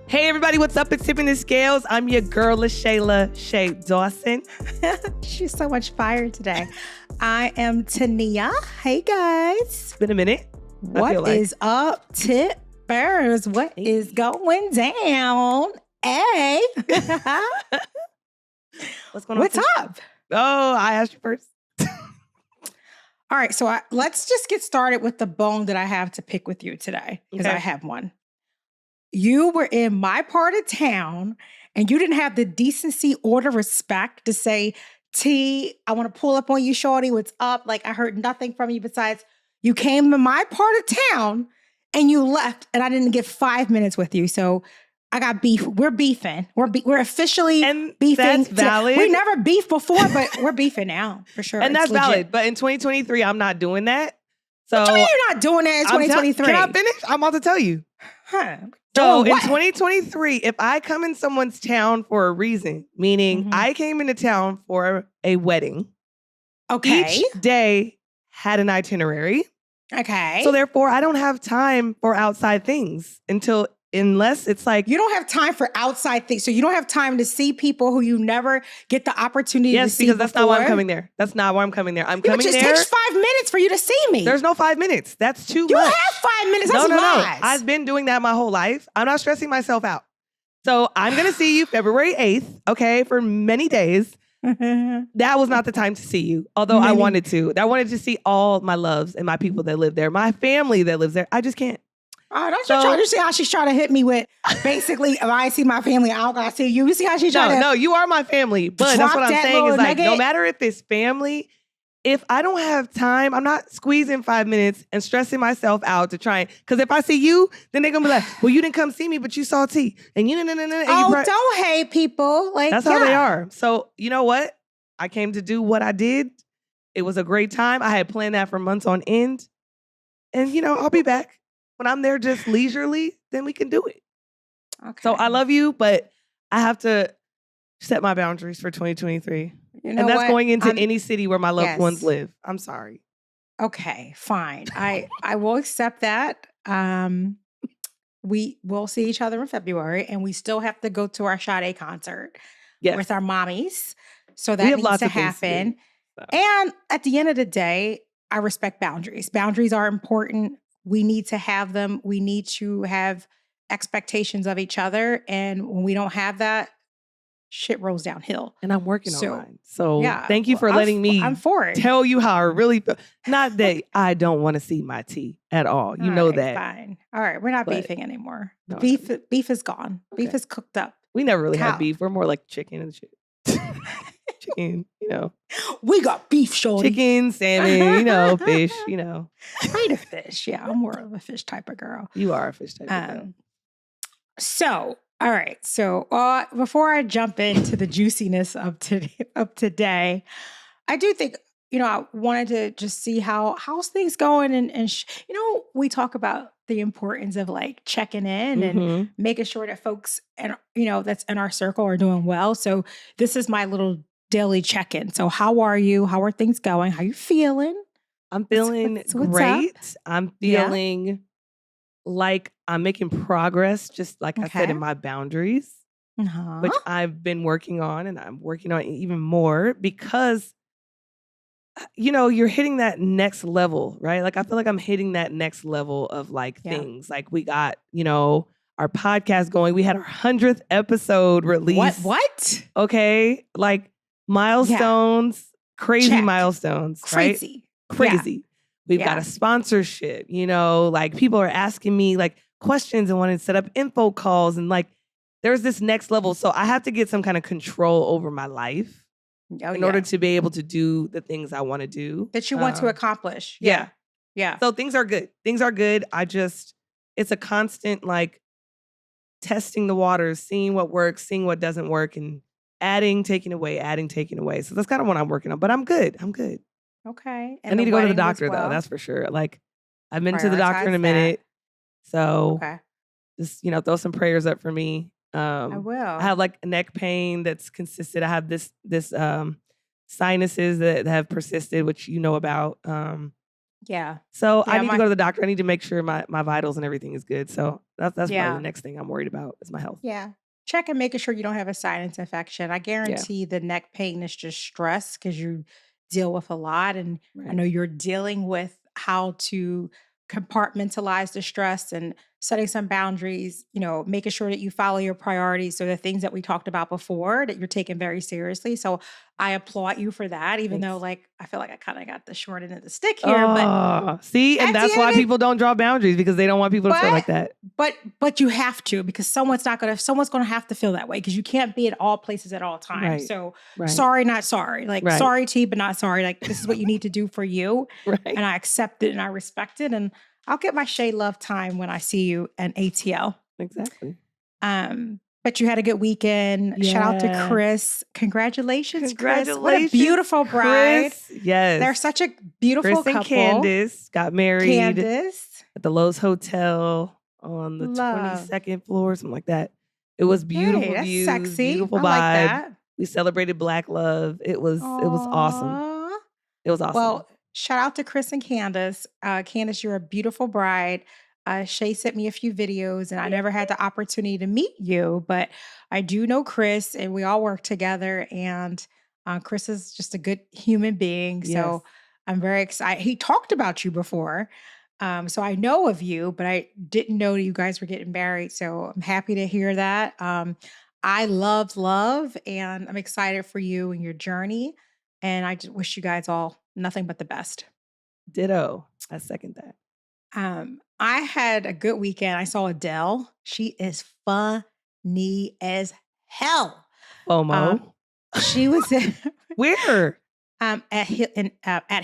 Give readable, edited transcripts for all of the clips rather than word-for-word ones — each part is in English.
Hey everybody, what's up? It's Tipping the Scales. I'm your girl, LaShayla Shay Dawson. She's so much fire today. I am Tania. Hey guys. It's been a minute. What is up, Tippers? What is going down? Hey. What's going on? What's up? Oh, I asked you first. All right, so let's just get started with the bone that I have to pick with you today, because I have one. You were in my part of town and you didn't have the decency or the respect to say, T, I want to pull up on you, shorty. What's up? Like, I heard nothing from you besides you came to my part of town and you left and I didn't get 5 minutes with you. So I got beef. We're beefing. We're officially beefing. That's valid. We never beefed before, but we're beefing now for sure. And that's valid. But in 2023, I'm not doing that. So what do you mean you're not doing that in 2023? Can I finish? I'm about to tell you. Huh. So in 2023, if I come in someone's town for a reason, meaning I came into town for a wedding. Okay. Each day had an itinerary. Okay. So therefore, I don't have time for outside things unless it's like... You don't have time for outside things. So you don't have time to see people who you never get the opportunity to see. Yes, because that's not why I'm coming there. That's not why I'm coming there. I'm coming there. It just takes 5 minutes for you to see me. There's no 5 minutes. That's too much. You have 5 minutes. That's lies. I've been doing that my whole life. I'm not stressing myself out. So I'm going to see you February 8th, okay, for many days. That was not the time to see you, although I wanted to. I wanted to see all my loves and my people that live there, my family that lives there. I just can't. Oh, don't you see how she's trying to hit me with basically, if I see my family, I don't gotta see you. You see how she's trying to... No, you are my family. But that's what I'm saying is like, no matter if it's family, if I don't have time, I'm not squeezing 5 minutes and stressing myself out to try. Because if I see you, then they're going to be like, well, you didn't come see me, but you saw T. And you... don't hate people. Like, that's how they are. So, you know what? I came to do what I did. It was a great time. I had planned that for months on end. And, I'll be back. When I'm there just leisurely, then we can do it. Okay. So I love you, but I have to set my boundaries for 2023. And that's going into any city where my loved ones live. I'm sorry. Okay, fine. I will accept that. We will see each other in February, and we still have to go to our Sade concert with our mommies. So that needs to happen. And at the end of the day, I respect boundaries. Boundaries are important. We need to have them. We need to have expectations of each other. And when we don't have that, shit rolls downhill. And I'm working on mine. So thank you for letting me tell you how I really feel. Not that I don't want to see my T at all. You know that. Fine. All right. We're not beefing anymore. No, beef is gone. Okay. Beef is cooked up. We never really have beef. We're more like chicken and shit. Chicken, We got beef, shorty. Chicken, salmon, fish, Afraid of fish. Yeah, I'm more of a fish type of girl. You are a fish type of girl. So, all right. So before I jump into the juiciness of today, I do think, I wanted to just see how's things going. And we talk about the importance of like checking in and making sure that folks, and that's in our circle are doing well. So this is my little daily check-in. So how are you? How are things going? How are you feeling? I'm feeling great. I'm feeling like I'm making progress, just like I said, in my boundaries, which I've been working on, and I'm working on even more because, you're hitting that next level, right? Like, I feel like I'm hitting that next level of like things. Like we got, our podcast going. We had our 100th episode release. What? Okay. Like milestones, crazy milestones, crazy. We've got a sponsorship, like people are asking me like questions and wanting to set up info calls. And like, there's this next level. So I have to get some kind of control over my life in order to be able to do the things I want to do. That you want to accomplish. Yeah. So things are good. It's a constant like testing the waters, seeing what works, seeing what doesn't work, and adding, taking away. So that's kind of what I'm working on, but I'm good. Okay. And I need to go to the doctor though. That's for sure. Like I've been to the doctor in a minute. So just, throw some prayers up for me. I will. I have like neck pain that's consistent. I have this sinuses that have persisted, which you know about. Yeah. So I need to go to the doctor. I need to make sure my vitals and everything is good. So that's probably the next thing I'm worried about is my health. Yeah. Check and making sure you don't have a sinus infection. I guarantee the neck pain is just stress because you deal with a lot. And I know you're dealing with how to compartmentalize the stress and setting some boundaries, making sure that you follow your priorities. So the things that we talked about before that you're taking very seriously. So I applaud you for that, even though I feel like I kind of got the short end of the stick here. But see, and that's why people don't draw boundaries because they don't want people to feel like that. But you have to, because someone's gonna have to feel that way because you can't be at all places at all times. Right. So sorry, not sorry. Sorry T, but not sorry. This is what you need to do for you. And I accept it and I respect it. And I'll get my Shay Love time when I see you at ATL. Exactly. But you had a good weekend. Yeah. Shout out to Chris. Congratulations, Chris. What a beautiful bride. Chris. Yes. They're such a beautiful couple. Chris and Candace got married at the Lowe's Hotel on the 22nd floor, something like that. It was beautiful views, sexy. beautiful vibe. I like that. We celebrated Black love. It was awesome. It was awesome. Well, shout out to Chris and Candace. Candace, you're a beautiful bride. Shay sent me a few videos and I never had the opportunity to meet you, but I do know Chris and we all work together, and Chris is just a good human being. Yes. So I'm very excited. He talked about you before. So I know of you, but I didn't know you guys were getting married. So I'm happy to hear that. I love, and I'm excited for you and your journey. And I just wish you guys all nothing but the best. Ditto. I second that. I had a good weekend. I saw Adele. She is funny as hell. FOMO. She was where? At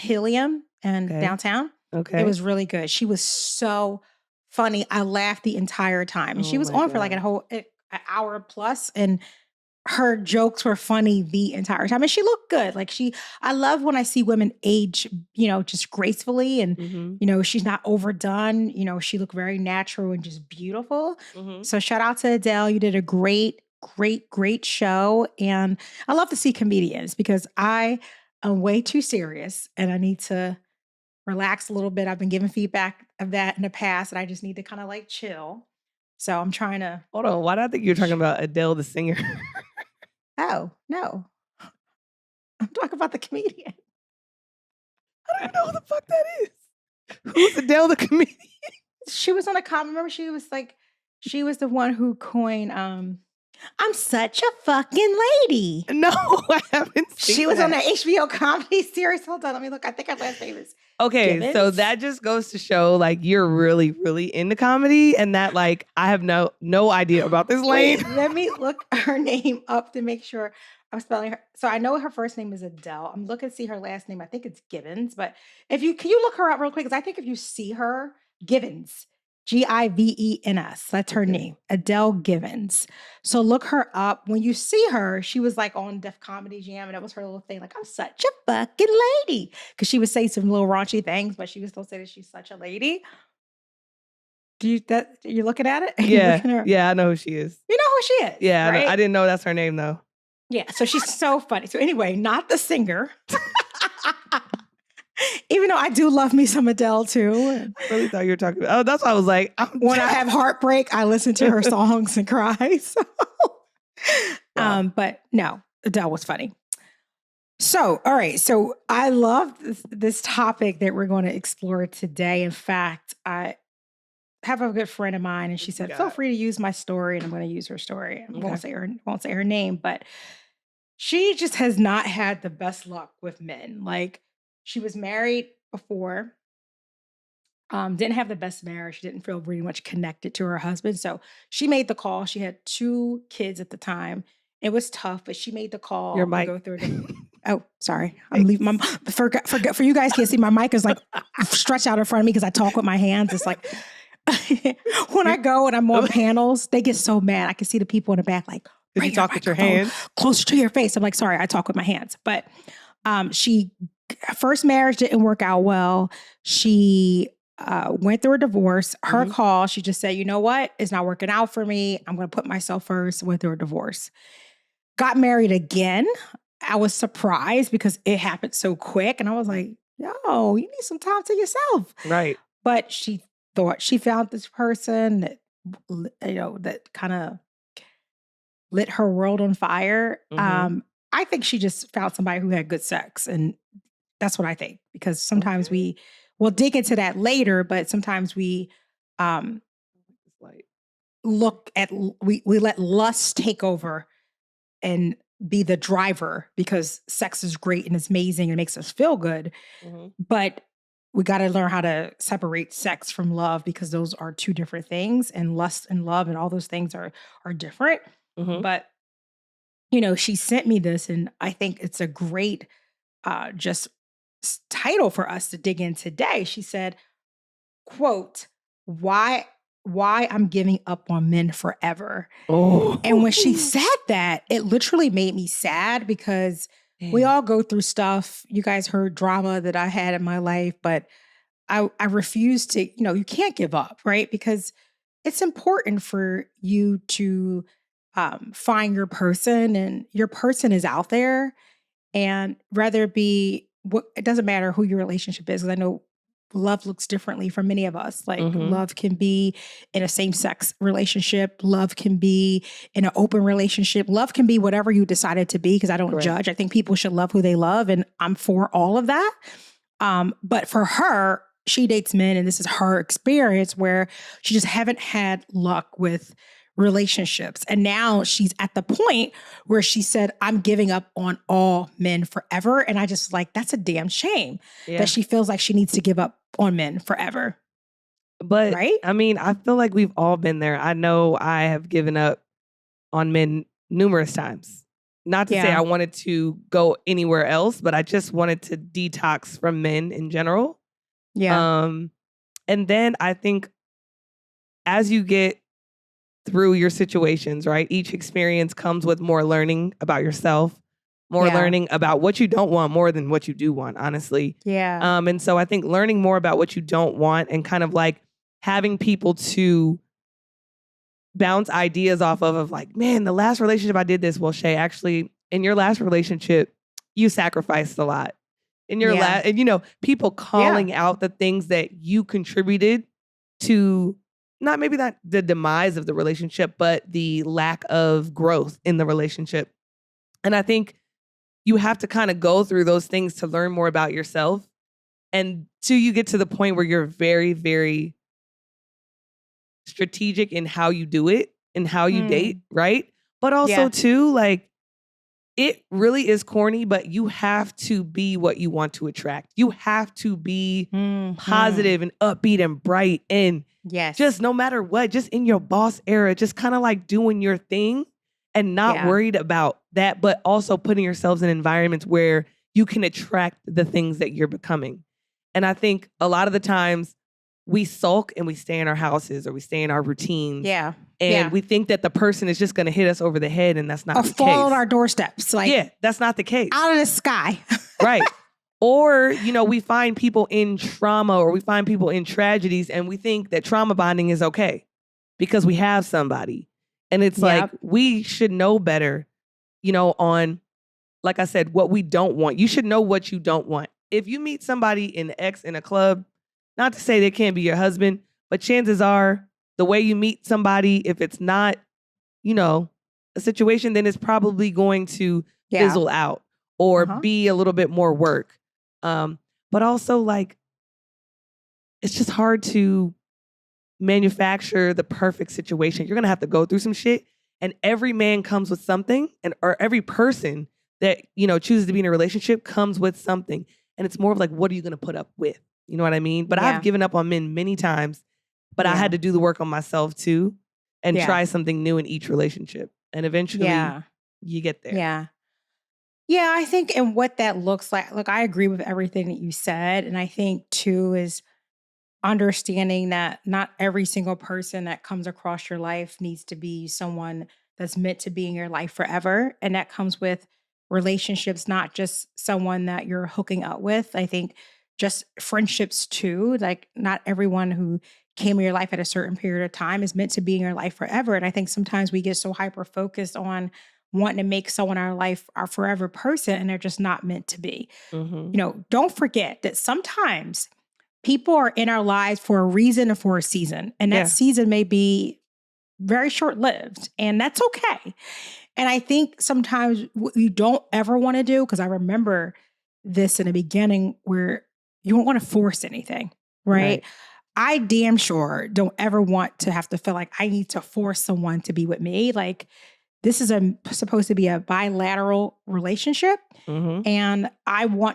Helium in downtown. Okay. It was really good. She was so funny. I laughed the entire time. And she was on for like an hour plus, and her jokes were funny the entire time. And she looked good. I love when I see women age, just gracefully, and, she's not overdone. She looked very natural and just beautiful. So shout out to Adele. You did a great show. And I love to see comedians because I am way too serious and I need to relax a little bit. I've been giving feedback of that in the past, and I just need to kind of chill. So I'm trying to. Hold on. Why do I think you're talking about Adele, the singer? Oh, no. I'm talking about the comedian. I don't even know who the fuck that is. Who's Adele, the comedian? She was on a comment. Remember, she was the one who coined, I'm such a fucking lady. No, I haven't seen She was on the HBO comedy series. Hold on, let me look. I think her last name is Gibbons. So that just goes to show you're really, really into comedy, and that I have no idea about this lane. Wait, let me look her name up to make sure I'm spelling her. So I know her first name is Adele. I'm looking to see her last name. I think it's Gibbons, but can you look her up real quick? Because I think if you see her, Gibbons. Givens. That's her name. Adele Givens. So look her up. When you see her, she was on Def Comedy Jam, and that was her little thing. I'm such a fucking lady. Because she would say some little raunchy things, but she would still say that she's such a lady. You're looking at it? Yeah. Yeah, I know who she is. You know who she is? Yeah, right? I didn't know that's her name though. Yeah, so she's so funny. So anyway, not the singer. Even though I do love me some Adele too. I really thought you were talking about. Oh, that's why I was like, when I have heartbreak, I listen to her songs and cry. So. Wow. But no, Adele was funny. So, all right. So I love this topic that we're going to explore today. In fact, I have a good friend of mine, and she said, feel free to use my story, and I'm going to use her story. I won't say her name, but she just has not had the best luck with men. She was married before, didn't have the best marriage. She didn't feel very much connected to her husband. So she made the call. She had 2 kids at the time. It was tough, but she made the call. Your mic. To go through it. Oh, sorry. I'm leaving my, for you guys can't see, my mic is stretched out in front of me because I talk with my hands. It's when I go and I'm on panels, they get so mad. I can see the people in the back did you talk with your hands? Closer to your face. I'm sorry, I talk with my hands. But first marriage didn't work out well. She went through a divorce. Her call, she just said, you know what? It's not working out for me. I'm going to put myself first. Went through a divorce. Got married again. I was surprised because it happened so quick. And I was like, yo, you need some time to yourself. Right. But she thought she found this person that, that kind of lit her world on fire. Mm-hmm. I think she just found somebody who had good sex. And that's what I think, because sometimes Okay. we'll dig into that later, but sometimes we um, Like, we let lust take over and be the driver, because sex is great and it's amazing and it makes us feel good. mm-hmm. But we got to learn how to separate sex from love, because those are two different things, and lust and love and all those things are different. Mm-hmm. But she sent me this, and I think it's a great just title for us to dig in today. She said, quote, why I'm giving up on men forever. Oh. And when she said that, it literally made me sad, because we Damn. all go through stuff. You guys heard drama that I had in my life, but I refuse to, you can't give up, right? Because it's important for you to find your person, and your person is out there. And rather be it doesn't matter who your relationship is, because I know love looks differently for many of us. Like, Mm-hmm. love can be in a same-sex relationship, love can be in an open relationship, love can be whatever you decided to be, because I don't Correct. judge. I think people should love who they love, and I'm for all of that. But for her, she dates men, and this is her experience, where she just haven't had luck with relationships. And now she's at the point where she said, I'm giving up on all men forever. And I just like, that's a damn shame that she feels like she needs to give up on men forever. But right? I mean, I feel like we've all been there. I know I have given up on men numerous times. Not to say I wanted to go anywhere else, but I just wanted to detox from men in general. Yeah. And then I think as you get through your situations, right? Each experience comes with more learning about yourself, more learning about what you don't want more than what you do want, honestly. Yeah. And so I think learning more about what you don't want, and kind of like having people to bounce ideas off of like, man, the last relationship I did this. Well, Shay, actually, in your last relationship, you sacrificed a lot. In your last, and people calling out the things that you contributed to, not the demise of the relationship, but the lack of growth in the relationship. And I think you have to kind of go through those things to learn more about yourself. And till you get to the point where you're very, very strategic in how you do it and how you date, right? But also too, like, it really is corny, but you have to be what you want to attract. You have to be positive and upbeat and bright, and just no matter what, just in your boss era, just kind of like doing your thing and not worried about that, but also putting yourselves in environments where you can attract the things that you're becoming. And I think a lot of the times we sulk and we stay in our houses, or we stay in our routines. Yeah. And we think that the person is just going to hit us over the head, and that's not the case. Or fall on our doorsteps. Like, that's not the case. Out of the sky. Right. Or, we find people in trauma, or we find people in tragedies, and we think that trauma bonding is okay because we have somebody. And it's like, we should know better, on, like I said, what we don't want. You should know what you don't want. If you meet somebody in a club, not to say they can't be your husband, but chances are the way you meet somebody, if it's not, a situation, then it's probably going to fizzle out or be a little bit more work. But also, like, it's just hard to manufacture the perfect situation. You're going to have to go through some shit, and every man comes with something, or every person that, chooses to be in a relationship comes with something. And it's more of like, what are you going to put up with? You know what I mean? But I've given up on men many times, but I had to do the work on myself too, and try something new in each relationship. And eventually you get there. Yeah. Yeah, I think, and what that looks like, look, I agree with everything that you said. And I think too is understanding that not every single person that comes across your life needs to be someone that's meant to be in your life forever. And that comes with relationships, not just someone that you're hooking up with. I think just friendships too. Like, not everyone who came in your life at a certain period of time is meant to be in your life forever. And I think sometimes we get so hyper focused on wanting to make someone in our life our forever person and they're just not meant to be. Mm-hmm. You know, don't forget that sometimes people are in our lives for a reason and for a season. And that season may be very short-lived, and that's okay. And I think sometimes what you don't ever want to do, because I remember this in the beginning where you don't want to force anything, right? I damn sure don't ever want to have to feel like I need to force someone to be with me. Like, this is supposed to be a bilateral relationship. Mm-hmm. And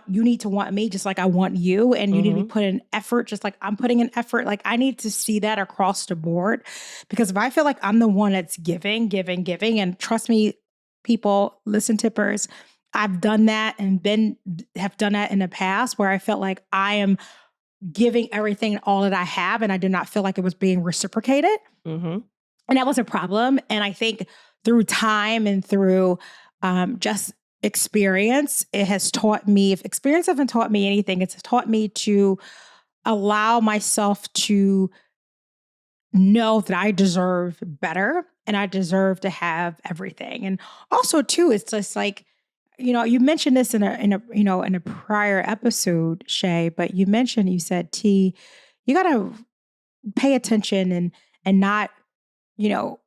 you need to want me just like I want you. And you need to be putting in effort just like I'm putting in effort. Like, I need to see that across the board. Because if I feel like I'm the one that's giving, and trust me, people, listen, tippers, I've done that and have done that in the past where I felt like I am giving everything all that I have. And I did not feel like it was being reciprocated. Mm-hmm. And that was a problem. And I think through time and through just experience, it has taught me, if experience hasn't taught me anything, it's taught me to allow myself to know that I deserve better and I deserve to have everything. And also too, it's just like, you know, you mentioned this in a prior episode, Shay, but you said, T, you got to pay attention and not, you know,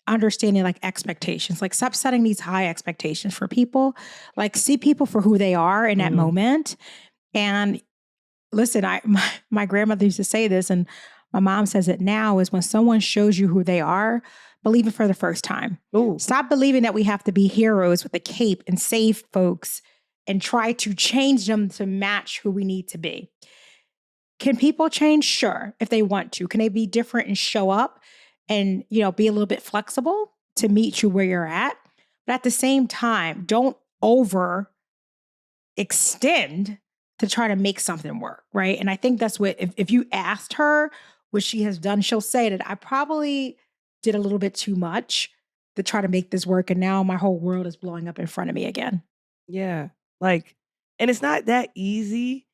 understanding like expectations, like stop setting these high expectations for people, like see people for who they are in that moment. And listen, my grandmother used to say this, and my mom says it now, is when someone shows you who they are, believe it for the first time. Ooh. Stop believing that we have to be heroes with a cape and save folks and try to change them to match who we need to be. Can people change? Sure, if they want to. Can they be different and show up and, you know, be a little bit flexible to meet you where you're at? But at the same time, don't overextend to try to make something work, right? And I think that's what, if you asked her what she has done, she'll say that I probably did a little bit too much to try to make this work. And now my whole world is blowing up in front of me again. Yeah. Like, and it's not that easy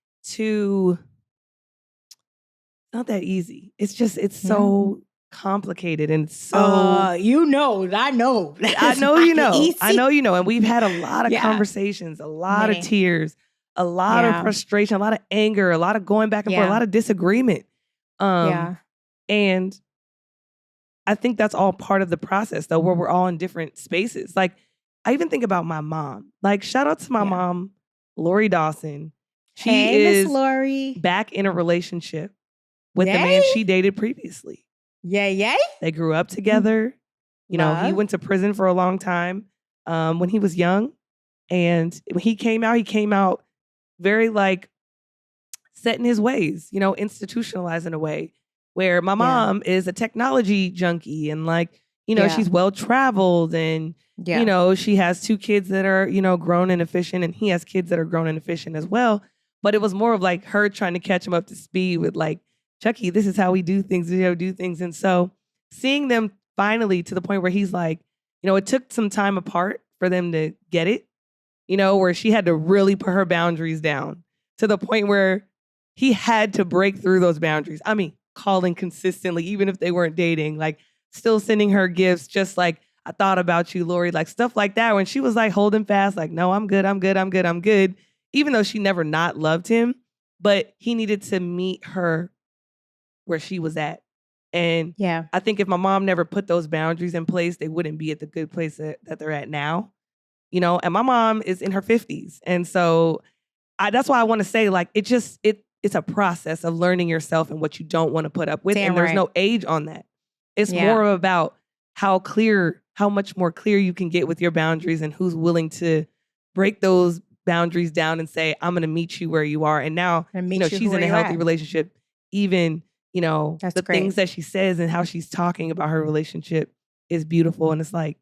not that easy. It's just, it's so complicated and so. You know, I know. I know you know. Easy. I know you know. And we've had a lot of conversations, a lot of tears, a lot of frustration, a lot of anger, a lot of going back and forth, a lot of disagreement. And I think that's all part of the process, though, where we're all in different spaces. Like, I even think about my mom. Like, shout out to my mom, Lori Dawson. She is Miss Lori. back in a relationship with the man she dated previously. Yay. They grew up together. You know, he went to prison for a long time when he was young. And when he came out very like set in his ways, you know, institutionalized in a way where my mom is a technology junkie and like, you know, she's well-traveled and, you know, she has 2 kids that are, you know, grown and efficient, and he has kids that are grown and efficient as well. But it was more of like her trying to catch him up to speed with like, Chucky, this is how we do things. And so seeing them finally to the point where he's like, you know, it took some time apart for them to get it, you know, where she had to really put her boundaries down to the point where he had to break through those boundaries. I mean, calling consistently, even if they weren't dating, like still sending her gifts, just like, I thought about you, Lori, like stuff like that. When she was like holding fast, like, no, I'm good. Even though she never not loved him, but he needed to meet her where she was at. And I think if my mom never put those boundaries in place, they wouldn't be at the good place that they're at now. You know, and my mom is in her 50s. And so that's why I want to say, like, it's a process of learning yourself and what you don't want to put up with. And there's no age on that. It's more about how much more clear you can get with your boundaries and who's willing to break those boundaries down and say, I'm going to meet you where you are. And now, you know, she's in a healthy relationship. Even, you know, the things that she says and how she's talking about her relationship is beautiful. And it's like,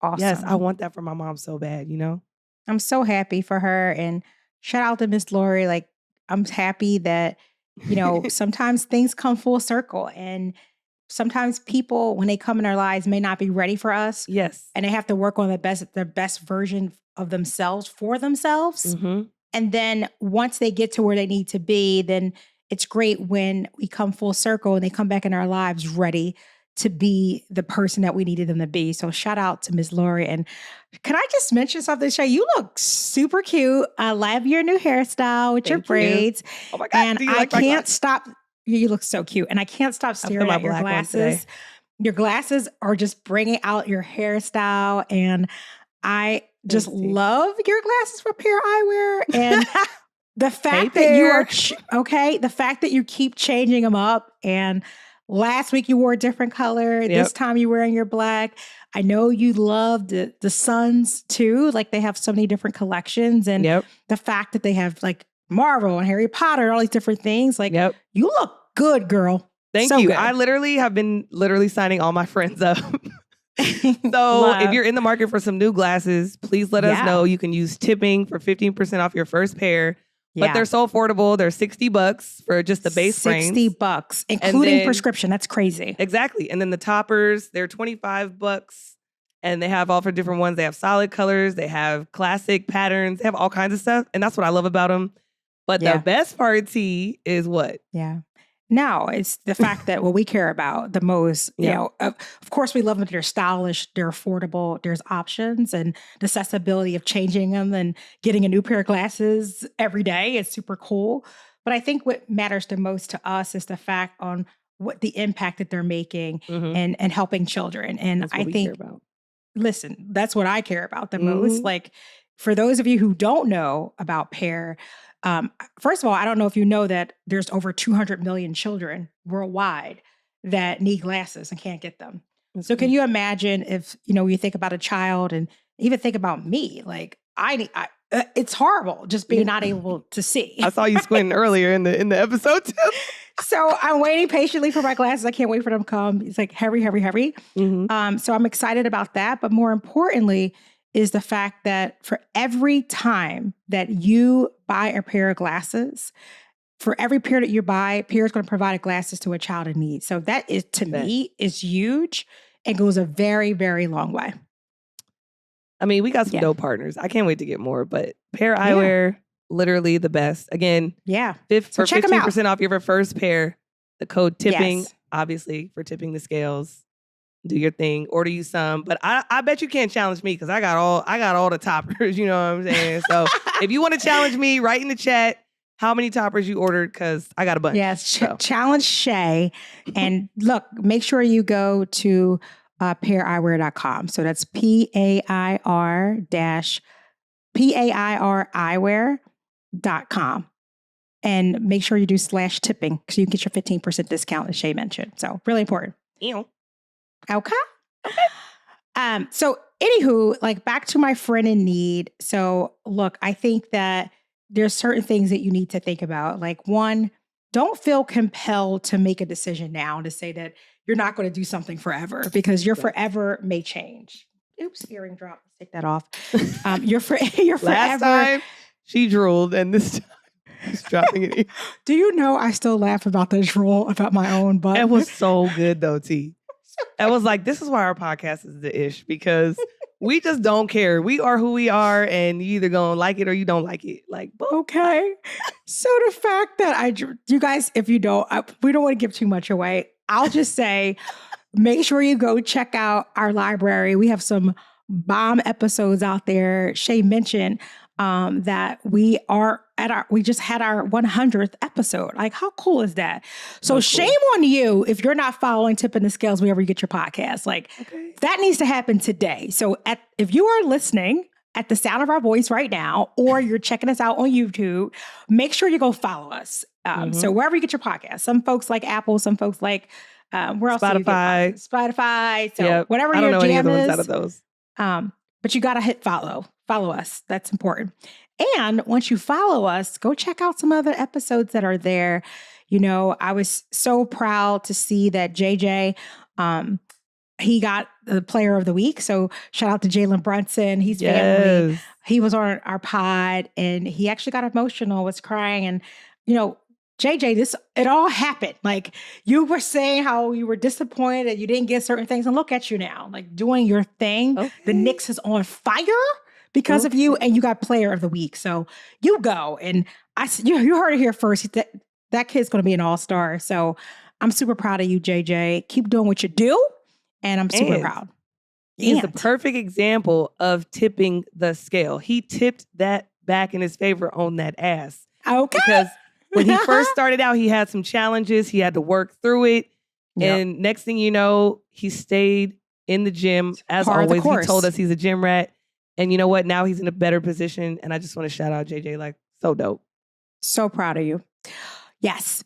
awesome. Yes, I want that for my mom so bad, you know? I'm so happy for her. And shout out to Miss Lori. Like, I'm happy that, you know, sometimes things come full circle. And sometimes people, when they come in our lives, may not be ready for us. Yes. And they have to work on their best version of themselves for themselves. Mm-hmm. And then once they get to where they need to be, then it's great when we come full circle and they come back in our lives ready to be the person that we needed them to be. So shout out to Ms. Lori. And can I just mention something, Shay? You look super cute. I love your new hairstyle with your braids. Oh my God. And I can't stop. You look so cute. And I can't stop staring at your glasses. Your glasses are just bringing out your hairstyle. And I just love your glasses for Pear Eyewear. And the fact that you are, the fact that you keep changing them up. And last week you wore a different color. Yep. This time you're wearing your black. I know you love the Suns too. Like they have so many different collections. And the fact that they have like Marvel and Harry Potter and all these different things. Like you look good, girl. Thank you. Good. I literally have been signing all my friends up. So if you're in the market for some new glasses, please let us know. You can use tipping for 15% off your first pair. But they're so affordable. They're $60 for just the base frames. $60, including prescription. That's crazy. Exactly. And then the toppers, they're $25. And they have all for different ones. They have solid colors. They have classic patterns. They have all kinds of stuff. And that's what I love about them. But the best part, T, is what? Yeah. No, it's the fact that what we care about the most, you know, of course we love them. They're stylish, they're affordable, there's options and the accessibility of changing them and getting a new pair of glasses every day is super cool. But I think what matters the most to us is the fact on what the impact that they're making and helping children. And I think, listen, that's what I care about the most. Like for those of you who don't know about Pear, first of all, I don't know if you know that there's over 200 million children worldwide that need glasses and can't get them. So can you imagine if, you know, you think about a child and even think about me, like it's horrible just being not able to see. I saw you squinting earlier in the episode too. So I'm waiting patiently for my glasses. I can't wait for them to come. It's like heavy. So I'm excited about that. But more importantly, is the fact that for every time that you buy a pair of glasses, for every pair that you buy, Pear is going to provide glasses to a child in need. So that is, to me, is huge and goes a very, very long way. I mean, we got some dope partners. I can't wait to get more, but Pear Eyewear, literally the best. Again, for 15% off your first pair, the code tipping, obviously, for tipping the scales. Do your thing, order you some, but I bet you can't challenge me because I got all the toppers, you know what I'm saying? So if you want to challenge me, write in the chat how many toppers you ordered because I got a bunch. Yes, challenge Shay. And look, make sure you go to paireyewear.com. So that's PAIR eyewear.com. And make sure you do /tipping so you can get your 15% discount as Shay mentioned. So really important. Ew. Okay. So anywho, like back to my friend in need. So look, I think that there's certain things that you need to think about. Like one, don't feel compelled to make a decision now to say that you're not going to do something forever because your forever may change. Oops, earring drop. Let's take that off. Your forever. Last time she drooled and this time she's dropping it. Do you know I still laugh about the drool about my own butt? It was so good though, T. I was like, this is why our podcast is the ish because we just don't care. We are who we are and you either gonna like it or you don't like it. Like, boom. Okay. So the fact that you guys, if you don't, we don't want to give too much away. I'll just say, make sure you go check out our library. We have some bomb episodes out there. Shay mentioned that we just had our 100th episode. Like, how cool is that? So shame on you if you're not following Tipping the Scales wherever you get your podcast. Like that needs to happen today. So if you are listening at the sound of our voice right now, or you're checking us out on YouTube, make sure you go follow us. So wherever you get your podcast, some folks like Apple, some folks like where else? Spotify. So whatever your jam is. I don't know any other ones out of those. But you got to hit follow. Follow us. That's important. And once you follow us, go check out some other episodes that are there. You know, I was so proud to see that JJ, he got the player of the week. So shout out to Jalen Brunson. He's family. He was on our pod and he actually got emotional, was crying. And, you know, JJ, it all happened. Like you were saying how you were disappointed that you didn't get certain things and look at you now, like doing your thing. The Knicks is on fire because of you and you got player of the week. So you go and you heard it here first. That kid's going to be an all-star. So I'm super proud of you, JJ. Keep doing what you do. And I'm super proud. He's the perfect example of tipping the scale. He tipped that back in his favor on that ass. Okay. Because when he first started out, he had some challenges. He had to work through it. Yep. And next thing you know, he stayed in the gym. As always, he told us he's a gym rat. And you know what? Now he's in a better position. And I just want to shout out JJ, like, so dope. So proud of you. Yes.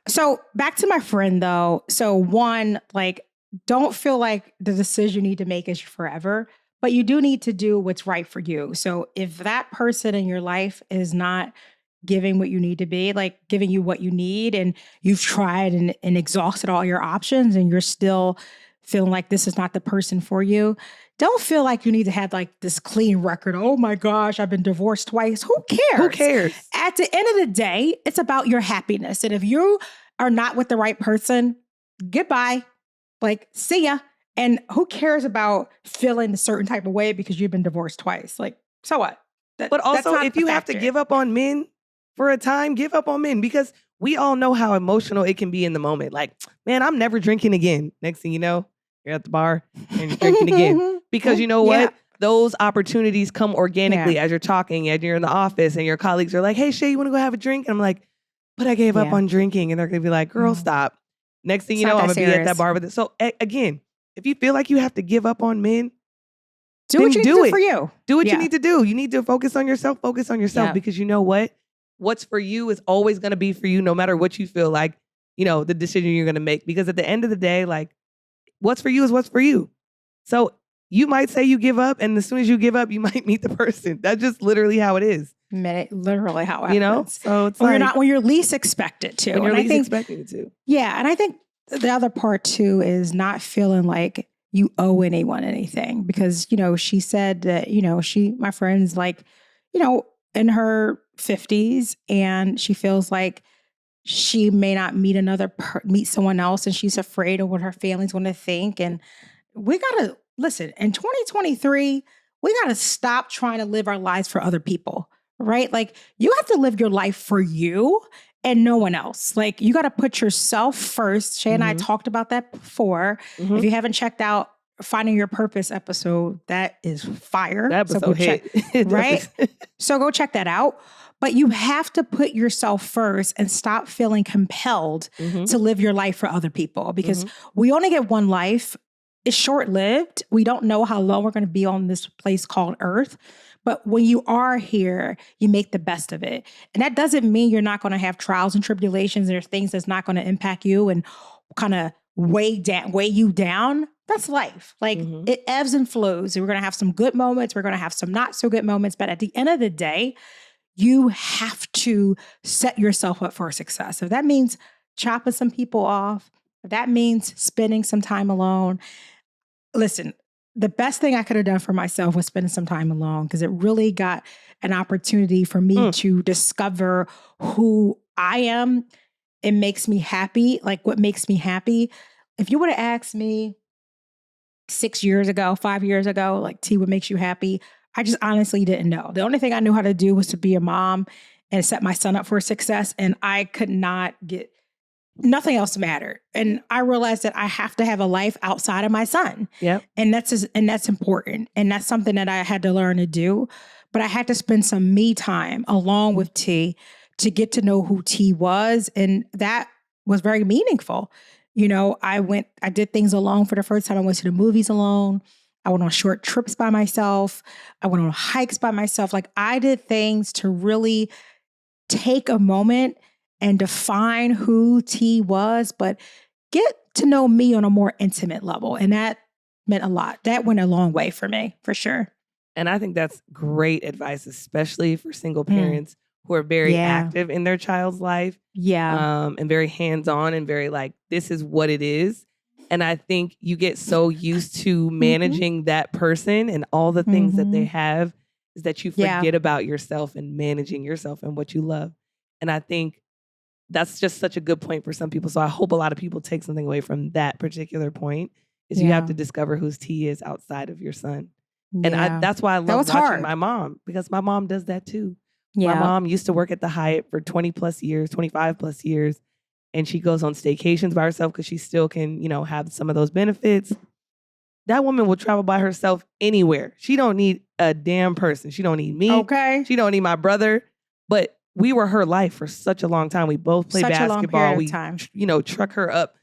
So back to my friend, though. So one, like, don't feel like the decision you need to make is forever, but you do need to do what's right for you. So if that person in your life is not giving what you need to be, like giving you what you need, and you've tried and exhausted all your options and you're still feeling like this is not the person for you, don't feel like you need to have like this clean record. Oh my gosh, I've been divorced twice. Who cares? Who cares? At the end of the day, it's about your happiness. And if you are not with the right person, goodbye. Like, see ya. And who cares about feeling a certain type of way because you've been divorced twice? Like, so what? But also, if you have to give up on men for a time, give up on men, because we all know how emotional it can be in the moment. Like, man, I'm never drinking again. Next thing you know, you're at the bar and you're drinking again. Because you know what? Yeah. Those opportunities come organically as you're talking and you're in the office and your colleagues are like, hey, Shay, you want to go have a drink? And I'm like, but I gave up on drinking. And they're going to be like, girl, stop. Next thing you know, I'm going to be at that bar with it. So again, if you feel like you have to give up on men, do what you need to do for you. Do what you need to do. You need to focus on yourself, because you know what? What's for you is always going to be for you, no matter what you feel like, you know, the decision you're going to make. Because at the end of the day, like, what's for you is what's for you. So you might say you give up, and as soon as you give up, you might meet the person. That's just literally how it is. Literally how it happens. You know? So it's when you're least expected to. When you're least expecting it to. Yeah. And I think the other part too is not feeling like you owe anyone anything, because, you know, she said that, you know, my friend's like, you know, in her 50s, and she feels like she may not meet someone else, and she's afraid of what her family's going to think. And we got to listen, in 2023, we got to stop trying to live our lives for other people, right? Like, you have to live your life for you and no one else. Like, you got to put yourself first. Shay and I talked about that before. If you haven't checked out Finding Your Purpose episode, that is fire. That episode hit. Right? So go check that out. But you have to put yourself first and stop feeling compelled to live your life for other people, because we only get one life. It's short-lived. We don't know how long we're going to be on this place called Earth. But when you are here, you make the best of it. And that doesn't mean you're not going to have trials and tribulations. There's things that's not going to impact you and kind of weigh you down. That's life. Like, it ebbs and flows. We're going to have some good moments. We're going to have some not so good moments. But at the end of the day, you have to set yourself up for success. If that means chopping some people off, if that means spending some time alone, listen, the best thing I could have done for myself was spending some time alone, because it really got an opportunity for me to discover who I am. It makes me happy. Like, what makes me happy? If you would have asked me 5 years ago, like, T, what makes you happy? I just honestly didn't know. The only thing I knew how to do was to be a mom and set my son up for success. And I could not nothing else mattered. And I realized that I have to have a life outside of my son. Yep. And that's important. And that's something that I had to learn to do. But I had to spend some me time along with T to get to know who T was. And that was very meaningful. You know, I did things alone for the first time. I went to the movies alone. I went on short trips by myself. I went on hikes by myself. Like, I did things to really take a moment and define who T was, but get to know me on a more intimate level. And that meant a lot. That went a long way for me, for sure. And I think that's great advice, especially for single parents who are very active in their child's life. Yeah. And very hands-on and very like, this is what it is. And I think you get so used to managing that person and all the things that they have, is that you forget about yourself and managing yourself and what you love. And I think that's just such a good point for some people. So I hope a lot of people take something away from that particular point, is you have to discover whose T is outside of your son. And that's why I love watching my mom, because my mom does that too. Yeah. My mom used to work at the Hyatt for 20 plus years, 25 plus years. and she goes on staycations by herself because she still can, have some of those benefits. That woman will travel by herself anywhere. She don't need a damn person. She don't need me. Okay. She don't need my brother. But we were her life for such a long time. We both played basketball. We, truck her up,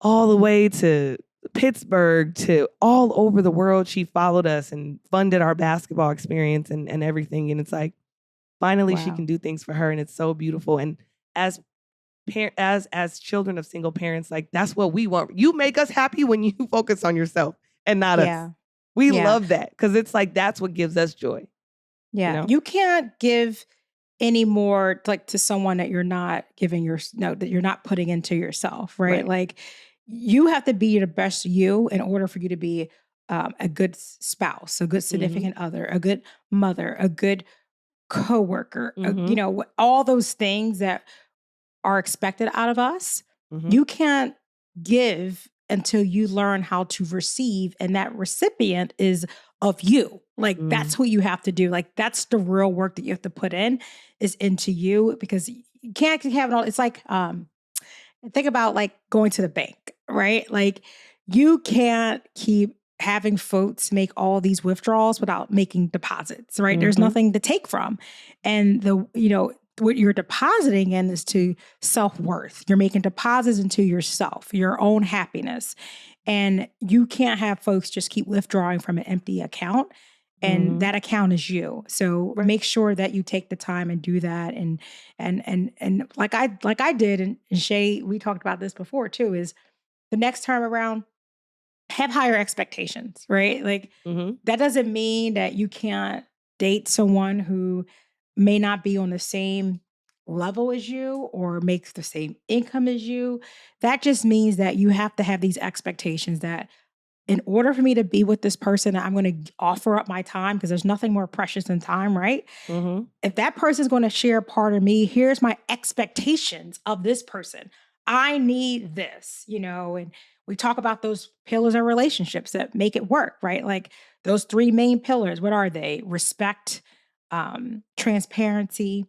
all the way to Pittsburgh, to all over the world. She followed us and funded our basketball experience and everything. And it's like, finally, she can do things for her. And it's so beautiful. And as children of single parents, like, that's what we want. You make us happy when you focus on yourself and not us. We love that because it's like, that's what gives us joy. Yeah. You can't give any more like to someone that you're not giving that you're not putting into yourself, right? Like, you have to be the best you in order for you to be a good spouse, a good significant other, a good mother, a good coworker, all those things that are expected out of us. You can't give until you learn how to receive, and that recipient is of you. Like, that's what you have to do. Like, that's the real work that you have to put in, is into you, because you can't have it all. It's like, think about like going to the bank, right? Like, you can't keep having folks make all these withdrawals without making deposits, right? There's nothing to take from. And what you're depositing in is to self-worth. You're making deposits into yourself, your own happiness. And you can't have folks just keep withdrawing from an empty account. And that account is you. So make sure that you take the time and do that. And like I did, and Shay, we talked about this before too, is the next time around, have higher expectations, right? Like, that doesn't mean that you can't date someone who may not be on the same level as you or makes the same income as you. That just means that you have to have these expectations that in order for me to be with this person, I'm going to offer up my time, because there's nothing more precious than time, right? If that person's going to share a part of me, here's my expectations of this person. I need this, and we talk about those pillars of relationships that make it work, right? Like, those three main pillars, what are they? Respect, transparency,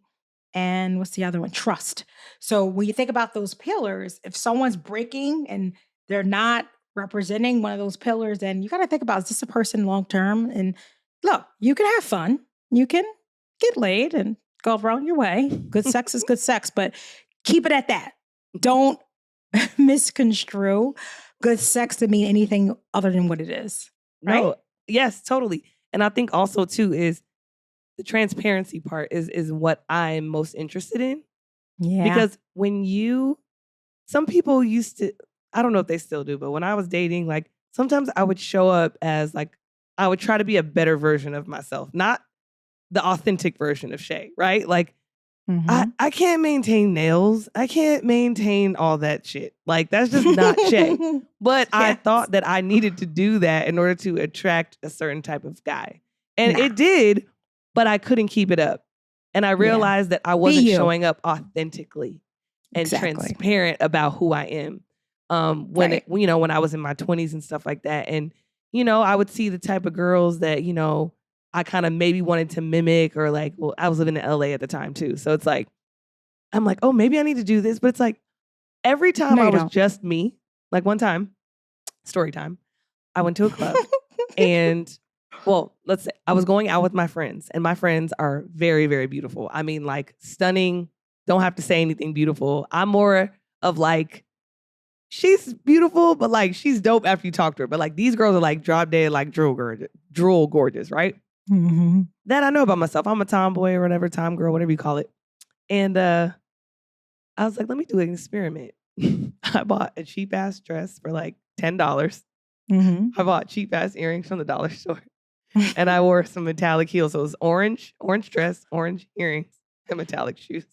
and what's the other one? Trust. So when you think about those pillars, if someone's breaking and they're not representing one of those pillars, then you got to think about, is this a person long-term? And look, you can have fun. You can get laid and go around your way. Good sex is good sex, but keep it at that. Don't misconstrue good sex to mean anything other than what it is. Right? No, yes, totally. And I think also too is the transparency part is what I'm most interested in. Yeah. Because some people used to, I don't know if they still do, but when I was dating, like, sometimes I would show up as like, I would try to be a better version of myself, not the authentic version of Shay, right? Like, I can't maintain nails. I can't maintain all that shit. Like, that's just not Shay. But I thought that I needed to do that in order to attract a certain type of guy. And it did, but I couldn't keep it up. And I realized that I wasn't showing up authentically and transparent about who I am. When I was in my 20s and stuff like that. And, I would see the type of girls that, I kind of maybe wanted to mimic, or like, well, I was living in LA at the time too. So it's like, I'm like, oh, maybe I need to do this. But it's like, every time I was just me, like one time, story time, I went to a club and, well, let's say I was going out with my friends, and my friends are very, very beautiful. I mean, like, stunning. Don't have to say anything beautiful. I'm more of like, she's beautiful, but like, she's dope after you talk to her. But like, these girls are like drop dead, like drool gorgeous, right? That I know about myself. I'm a tomboy or whatever, tom girl, whatever you call it. And I was like, let me do an experiment. I bought a cheap ass dress for like $10. I bought cheap ass earrings from the dollar store. And I wore some metallic heels. So it was orange dress, orange earrings, and metallic shoes.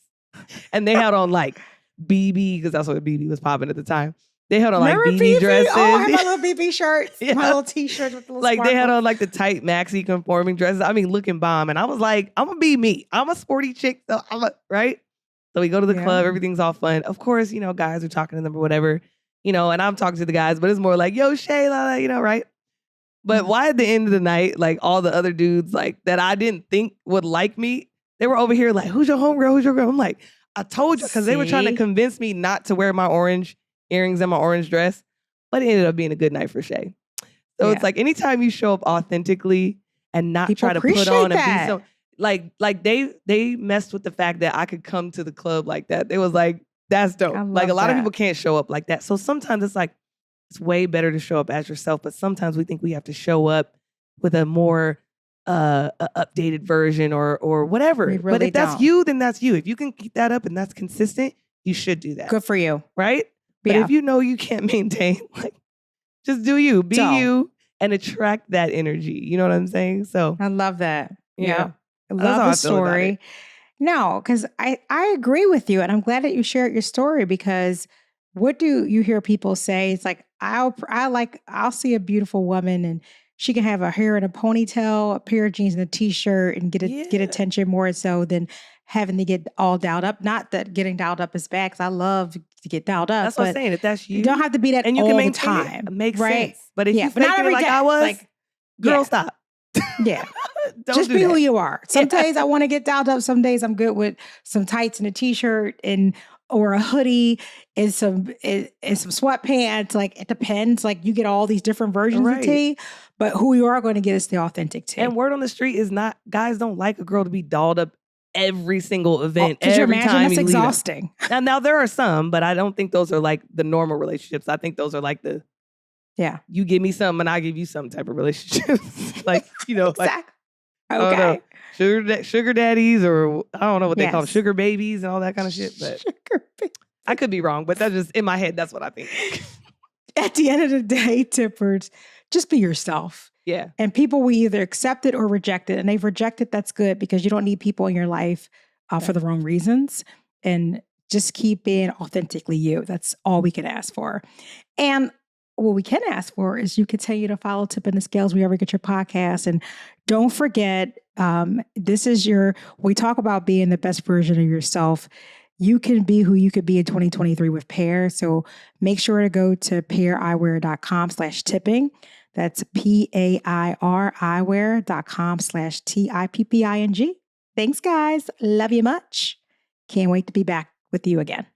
And they had on like BB, because that's what BB was popping at the time. They had on like BB dresses. Oh, I had my little BB shirts, my little t-shirts with the little like sparkle. They had on like the tight maxi conforming dresses. I mean, looking bomb. And I was like, I'm gonna be me. I'm a sporty chick, so right? So we go to the club, everything's all fun. Of course, guys are talking to them or whatever, and I'm talking to the guys, but it's more like, yo, Shay, right? But why at the end of the night, like, all the other dudes like that I didn't think would like me, they were over here like, who's your homegirl? Who's your girl? I'm like, I told you, because they were trying to convince me not to wear my orange earrings and my orange dress, but it ended up being a good night for Shay. So it's like anytime you show up authentically and not people try to put on and that. be so like they messed with the fact that I could come to the club like that. They was like, that's dope. Like a lot of people can't show up like that. So sometimes it's like, it's way better to show up as yourself, but sometimes we think we have to show up with a more updated version or whatever. Really but if that's you, then that's you. If you can keep that up and that's consistent, you should do that. Good for you. Right? But if you know you can't maintain, like, just do you. Be you and attract that energy. You know what I'm saying? So I love that. Yeah. I love the story. No, because I agree with you. And I'm glad that you shared your story, because what do you hear people say? It's like, I'll see a beautiful woman and she can have her hair in a ponytail, a pair of jeans and a t-shirt and get attention more so than having to get all dialed up. Not that getting dialed up is bad, because I love to get dialed up. That's what I'm saying. If that's you don't have to be that and you all can the maintain time. It makes right? sense. But if you but not every like day. I was, girl, stop. Yeah. Just be who you are. Some days I want to get dialed up. Some days I'm good with some tights and a t-shirt or a hoodie and some sweatpants. Like, it depends. Like, you get all these different versions of tea, but who you are going to get is the authentic tea. And word on the street is not, guys don't like a girl to be dolled up every single event. Could you imagine? That's exhausting. Now there are some, but I don't think those are like the normal relationships. I think those are like the you give me some and I give you some type of relationships. Like, exactly. Like, okay. Sugar daddies, or I don't know what they call them, sugar babies and all that kind of shit. But I could be wrong, but that's just in my head. That's what I think. At the end of the day, tippers, just be yourself. Yeah. And people will either accept it or reject it. And they've rejected, that's good, because you don't need people in your life for the wrong reasons. And just keep being authentically you. That's all we can ask for. And what we can ask for is you continue to follow Tipping the Scales wherever you get your podcast. And don't forget, we talk about being the best version of yourself. You can be who you could be in 2023 with Pair. So make sure to go to paireyewear.com/tipping. That's PAIR eyewear.com/TIPPING. Thanks, guys. Love you much. Can't wait to be back with you again.